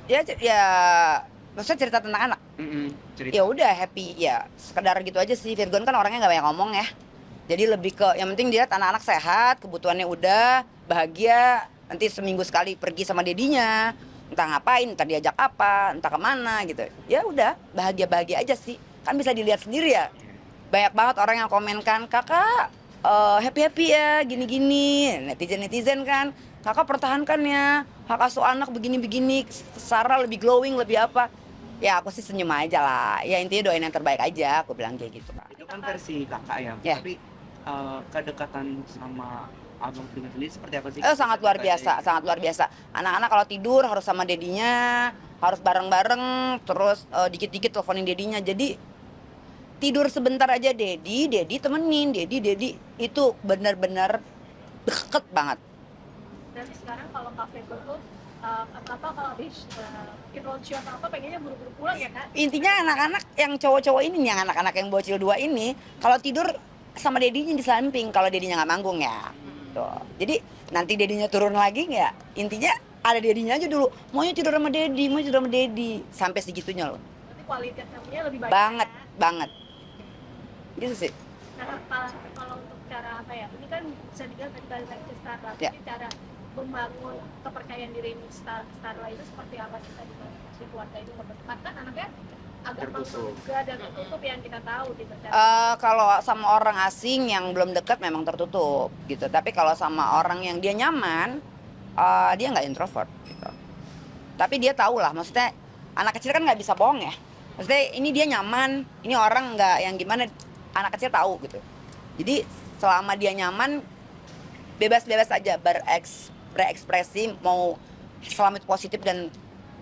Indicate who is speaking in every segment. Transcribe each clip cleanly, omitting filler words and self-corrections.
Speaker 1: Ya, maksudnya cerita tentang anak.
Speaker 2: Cerita.
Speaker 1: Ya udah happy ya, sekedar gitu aja sih. Virgon kan orangnya nggak banyak ngomong ya. Jadi lebih ke yang penting dia lihat anak-anak sehat, kebutuhannya udah, bahagia. Nanti seminggu sekali pergi sama dedinya, entah ngapain, entah diajak apa, entah kemana gitu. Ya udah bahagia-bahagia aja sih. Kan bisa dilihat sendiri ya. Banyak banget orang yang komenkan, kakak happy-happy ya, gini-gini. Netizen-netizen kan, kakak pertahankan ya, hak asuh anak begini-begini, Sarah lebih glowing, lebih apa. Ya aku sih senyum aja lah. Ya intinya doain yang terbaik aja, aku bilang kayak gitu kan.
Speaker 2: Itu kan versi kakak ya.
Speaker 1: Ya.
Speaker 2: Tapi kedekatan sama abang dengan sendiri seperti apa sih?
Speaker 1: Sangat luar biasa, sangat luar biasa. Anak-anak kalau tidur harus sama dedinya, harus bareng-bareng, terus dikit-dikit teleponin dedinya. Jadi tidur sebentar aja dedi temenin, dedi itu benar-benar deket banget.
Speaker 3: Dan sekarang kalau kafe tuh apa kalau habis bikin roadshow atau apa pengennya buru-buru pulang ya Kak?
Speaker 1: Intinya anak-anak yang cowok-cowok ini nih, yang anak-anak yang bocil 2 ini, kalau tidur sama dedinya di samping, kalau dedinya nggak manggung ya. Tuh. Jadi nanti dedinya turun lagi nggak? Intinya ada dedinya aja dulu. Maunya tidur sama dedi, mau tidur sama dedi. Sampai segitunya loh.
Speaker 3: Nanti kualitas tamunya lebih banyak.
Speaker 1: Banget,
Speaker 3: Ya?
Speaker 1: banget. Gitu sih.
Speaker 3: Nah, kalau untuk cara apa ya? Ini kan bisa dibilang tadi balik lagi ke Starla.
Speaker 1: Ya.
Speaker 3: Jadi cara membangun kepercayaan diri Starla itu seperti apa sih tadi si keluarga itu membentuk kan anaknya agak
Speaker 2: Tertutup.
Speaker 3: juga dan tertutup yang kita tahu di
Speaker 1: Kalau sama orang asing yang belum dekat memang tertutup gitu. Tapi kalau sama orang yang dia nyaman, dia nggak introvert gitu. Tapi dia tahu lah, maksudnya anak kecil kan nggak bisa bohong ya. Maksudnya ini dia nyaman, ini orang nggak yang gimana, anak kecil tahu gitu. Jadi selama dia nyaman, bebas-bebas aja berekspresi, mau selama itu positif dan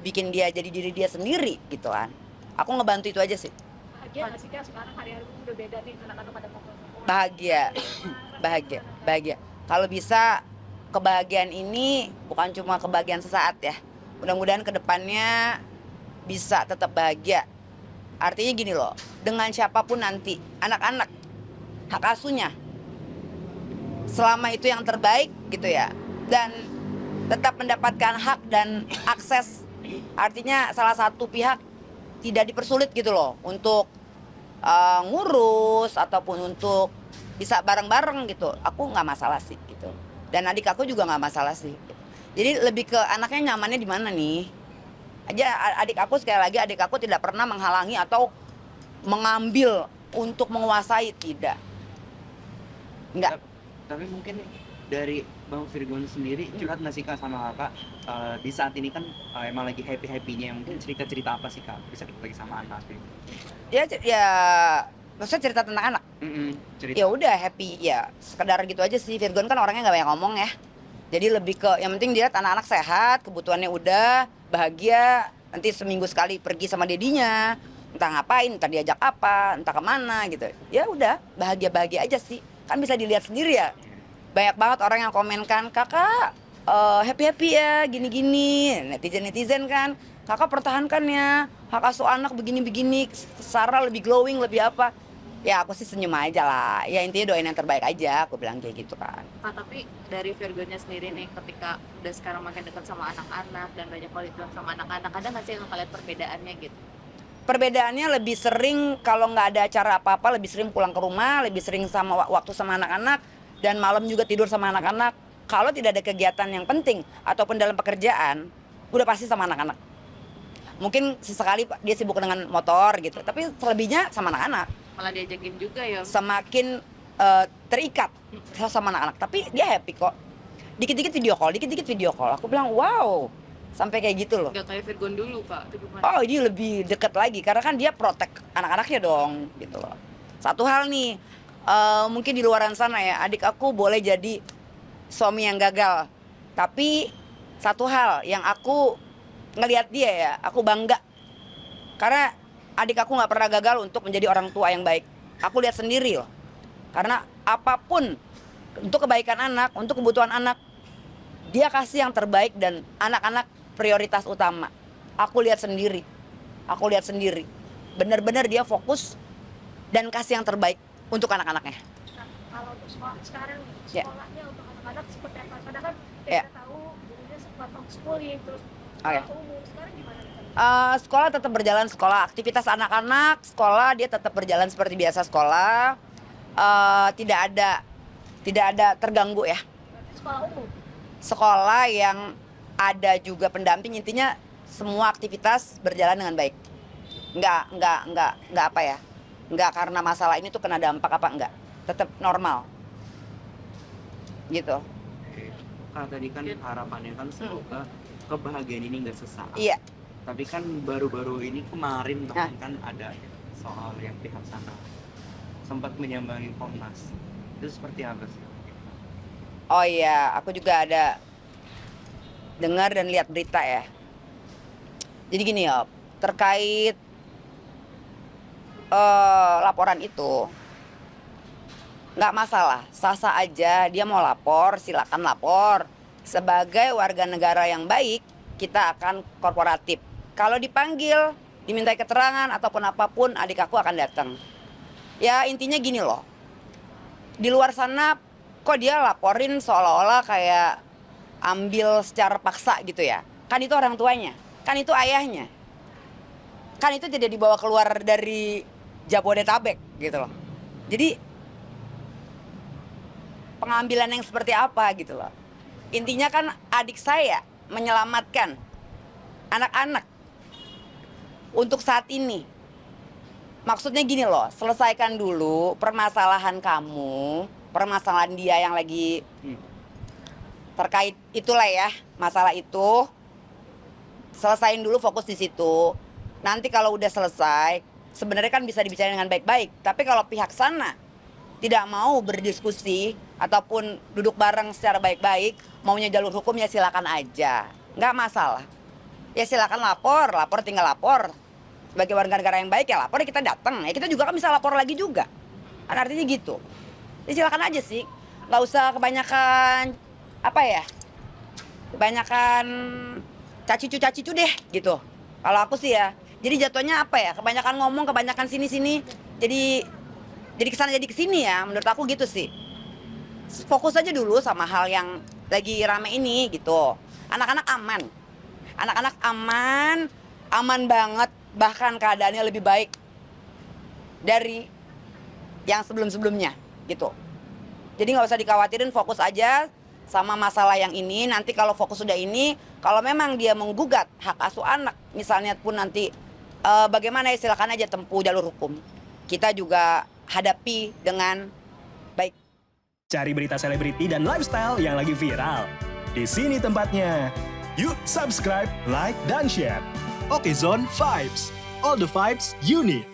Speaker 1: bikin dia jadi diri dia sendiri gitu kan. Aku ngebantu itu aja sih.
Speaker 3: bahagia nggak sih Kak sekarang hari-hari udah beda nih anak-anak pada kumpul-kumpul.
Speaker 1: Bahagia. Kalau bisa kebahagiaan ini bukan cuma kebahagiaan sesaat ya. Mudah-mudahan kedepannya bisa tetap bahagia. Artinya gini loh, dengan siapapun nanti, anak-anak, hak asuhnya, selama itu yang terbaik gitu ya, dan tetap mendapatkan hak dan akses. Artinya salah satu pihak tidak dipersulit gitu loh untuk ngurus ataupun untuk bisa bareng-bareng gitu. Aku nggak masalah sih gitu. Dan adik aku juga nggak masalah sih. Jadi lebih ke anaknya nyamannya di mana nih? Aja adik aku, sekali lagi, adik aku tidak pernah menghalangi atau mengambil untuk menguasai, tidak. Enggak.
Speaker 2: Tapi mungkin dari Bang Virgon sendiri curhat nggak sih Kak sama kakak di saat ini kan emang lagi happy-happynya, mungkin cerita-cerita apa sih Kak bisa berbagi sama anak gitu?
Speaker 1: Ya, maksudnya cerita tentang anak.
Speaker 2: Cerita.
Speaker 1: Ya udah happy ya, sekedar gitu aja sih. Virgon kan orangnya nggak banyak ngomong ya. Jadi lebih ke yang penting dia lihat anak-anak sehat, kebutuhannya udah, bahagia. Nanti seminggu sekali pergi sama dedinya, entah ngapain, entah diajak apa, entah kemana gitu. Ya udah bahagia-bahagia aja sih. Kan bisa dilihat sendiri ya. Banyak banget orang yang komenkan, kakak happy-happy ya, gini-gini. Netizen-netizen kan, kakak pertahankan ya, hak asuh anak begini-begini, Sarah lebih glowing, lebih apa. Ya aku sih senyum aja lah. Ya intinya doain yang terbaik aja, aku bilang kayak gitu kan.
Speaker 4: Kak, tapi dari Virgonnya sendiri nih, ketika udah sekarang makin dekat sama anak-anak dan banyak quality time sama anak-anak, ada nggak sih yang kalian perbedaannya gitu?
Speaker 1: Perbedaannya lebih sering kalau nggak ada acara apa-apa, lebih sering pulang ke rumah, lebih sering sama waktu sama anak-anak, dan malam juga tidur sama anak-anak. Kalau tidak ada kegiatan yang penting ataupun dalam pekerjaan, udah pasti sama anak-anak. Mungkin sesekali dia sibuk dengan motor gitu, tapi selebihnya sama anak-anak.
Speaker 4: Malah diajakin juga ya.
Speaker 1: Semakin terikat sama anak-anak, tapi dia happy kok. Dikit-dikit video call. Aku bilang wow, sampai kayak gitu loh.
Speaker 4: Nggak kayak Virgon dulu Kak, itu gimana?
Speaker 1: Oh, ini lebih dekat lagi karena kan dia protek anak-anaknya dong gitu loh. Satu hal nih, mungkin di luaran sana ya, adik aku boleh jadi suami yang gagal, tapi satu hal yang aku ngelihat dia ya, aku bangga karena adik aku nggak pernah gagal untuk menjadi orang tua yang baik. Aku lihat sendiri loh, karena apapun untuk kebaikan anak, untuk kebutuhan anak, dia kasih yang terbaik dan anak-anak prioritas utama. Aku lihat sendiri, benar-benar dia fokus dan kasih yang terbaik untuk anak-anaknya.
Speaker 3: Nah, kalau untuk sekarang
Speaker 1: Ya.
Speaker 3: sekolahnya untuk anak-anak seperti apa? Karena kan
Speaker 1: Ya.
Speaker 3: kita tahu dulunya sempat homeschooling terus
Speaker 1: Oke.
Speaker 3: Umum sekarang gimana nih?
Speaker 1: Sekolah tetap berjalan sekolah, aktivitas anak-anak sekolah dia tetap berjalan seperti biasa sekolah. Tidak ada terganggu ya.
Speaker 3: Berarti sekolah umum.
Speaker 1: Sekolah yang ada juga pendamping, intinya semua aktivitas berjalan dengan baik. Nggak apa ya, nggak karena masalah ini tuh kena dampak apa enggak, tetap normal gitu.
Speaker 2: Oke. Kak, tadi kan harapannya kan semoga kebahagiaan ini nggak sesaat.
Speaker 1: Iya.
Speaker 2: Tapi kan baru-baru ini kemarin
Speaker 1: Nah.
Speaker 2: kan ada soal yang pihak sana sempat menyambangi Komnas. Itu seperti apa sih?
Speaker 1: Oh iya, aku juga ada dengar dan lihat berita ya. Jadi gini ya, terkait laporan itu nggak masalah, sah-sah aja dia mau lapor, silakan lapor. Sebagai warga negara yang baik, kita akan korporatif. Kalau dipanggil, dimintai keterangan ataupun apapun, adik aku akan datang. Ya intinya gini loh, di luar sana kok dia laporin seolah-olah kayak ambil secara paksa gitu ya. Kan itu orang tuanya, kan itu ayahnya. Kan itu tidak dibawa keluar dari Jabodetabek gitu loh. Jadi pengambilan yang seperti apa gitu loh. Intinya kan adik saya menyelamatkan anak-anak untuk saat ini. Maksudnya gini loh, selesaikan dulu permasalahan kamu, permasalahan dia yang lagi terkait itulah ya, masalah itu. Selesain dulu, fokus di situ. Nanti kalau udah selesai, sebenarnya kan bisa dibicarain dengan baik-baik. Tapi kalau pihak sana tidak mau berdiskusi ataupun duduk bareng secara baik-baik, maunya jalur hukum ya silakan aja, nggak masalah. Ya silakan lapor tinggal lapor. Sebagai warga negara yang baik ya lapor, ya kita datang. Ya kita juga kan bisa lapor lagi juga. Kan artinya gitu. Ya silakan aja sih, nggak usah kebanyakan apa ya, kebanyakan cacicu deh gitu. Kalau aku sih ya, jadi jatuhnya apa ya, kebanyakan ngomong, kebanyakan sini-sini, jadi kesana jadi kesini ya, menurut aku gitu sih. Fokus aja dulu sama hal yang lagi rame ini gitu. Anak-anak aman banget, bahkan keadaannya lebih baik dari yang sebelum-sebelumnya gitu. Jadi nggak usah dikhawatirin, fokus aja sama masalah yang ini. Nanti kalau fokus sudah ini, kalau memang dia menggugat hak asuh anak, misalnya pun nanti bagaimana ya, silakan aja tempuh jalur hukum. Kita juga hadapi dengan baik.
Speaker 5: Cari berita selebriti dan lifestyle yang lagi viral. Di sini tempatnya. Yuk subscribe, like, dan share. Oke Zone Vibes. All the vibes you need.